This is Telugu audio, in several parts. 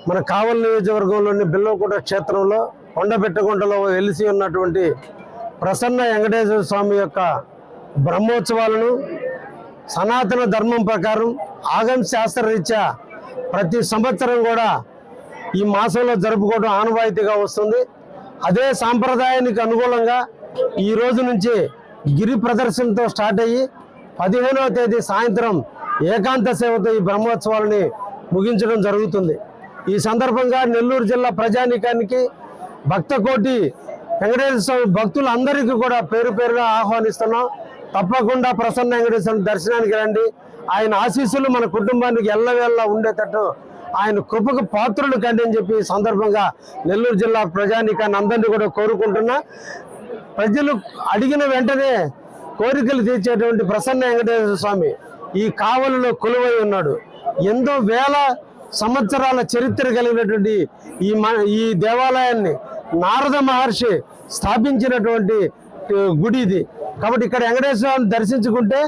మన కావలి నియోజకవర్గంలోని బిల్లవకోట క్షేత్రంలో కొండపెట్టగుంటలో వెలిసి ఉన్నటువంటి ప్రసన్న వెంకటేశ్వర స్వామి యొక్క బ్రహ్మోత్సవాలను సనాతన ధర్మం ప్రకారం ఆగమ శాస్త్రరీత్యా ప్రతి సంవత్సరం కూడా ఈ మాసంలో జరుపుకోవడం ఆనవాయితీగా వస్తుంది. అదే సాంప్రదాయానికి అనుకూలంగా ఈ రోజు నుంచి గిరి ప్రదర్శనతో స్టార్ట్ అయ్యి 15వ తేదీ సాయంత్రం ఏకాంత సేవతో ఈ బ్రహ్మోత్సవాలని ముగించడం జరుగుతుంది. ఈ సందర్భంగా నెల్లూరు జిల్లా ప్రజానీకానికి భక్తకోటి వెంకటేశ్వర స్వామి భక్తులందరికీ కూడా పేరు పేరుగా ఆహ్వానిస్తున్నాం. తప్పకుండా ప్రసన్న వెంకటేశ్వర దర్శనానికి రండి. ఆయన ఆశీస్సులు మన కుటుంబానికి ఎల్లవేళలా ఉండేటట్టు ఆయన కృపకు పాత్రులు కండి అని చెప్పి ఈ సందర్భంగా నెల్లూరు జిల్లా ప్రజానీకాన్ని అందరినీ కూడా కోరుకుంటున్నా. ప్రజలు అడిగిన వెంటనే కోరికలు తీర్చేటువంటి ప్రసన్న వెంకటేశ్వర స్వామి ఈ కావలిలో కొలువై ఉన్నాడు. ఎంతో వేల సంవత్సరాల చరిత్ర కలిగినటువంటి ఈ దేవాలయాన్ని నారద మహర్షి స్థాపించినటువంటి గుడి ఇది. కాబట్టి ఇక్కడ వెంకటేశ్వర స్వామిని దర్శించుకుంటే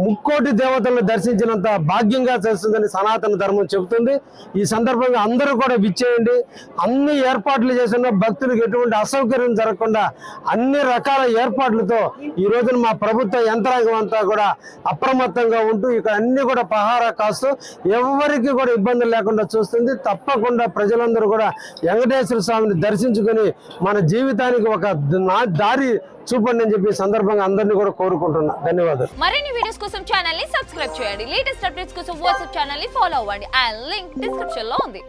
ముక్కోటి దేవతలను దర్శించినంత భాగ్యంగా చేస్తుందని సనాతన ధర్మం చెబుతుంది. ఈ సందర్భంగా అందరూ కూడా విచ్చేయండి. అన్ని ఏర్పాట్లు చేసిన భక్తులకు ఎటువంటి అసౌకర్యం జరగకుండా అన్ని రకాల ఏర్పాట్లతో ఈ రోజున మా ప్రభుత్వ యంత్రాంగం అంతా కూడా అప్రమత్తంగా ఉంటూ ఇక్కడ అన్ని కూడా పహారా కాస్తూ ఎవరికి కూడా ఇబ్బందులు లేకుండా చూస్తుంది. తప్పకుండా ప్రజలందరూ కూడా వెంకటేశ్వర స్వామిని దర్శించుకొని మన జీవితానికి ఒక దారి చూపండి అని చెప్పి సందర్భంగా అందరినీ కూడా కోరుకుంటున్నా. ధన్యవాదాలు. మరిన్ని వీడియోస్ కోసం ఛానల్ ని సబ్స్క్రైబ్ చేయండి. లేటెస్ట్ అప్డేట్స్ కోసం వాట్సాప్ ఛానల్ ని ఫాలో అవ్వండి. ఆ లింక్ డిస్క్రిప్షన్ లో ఉంది.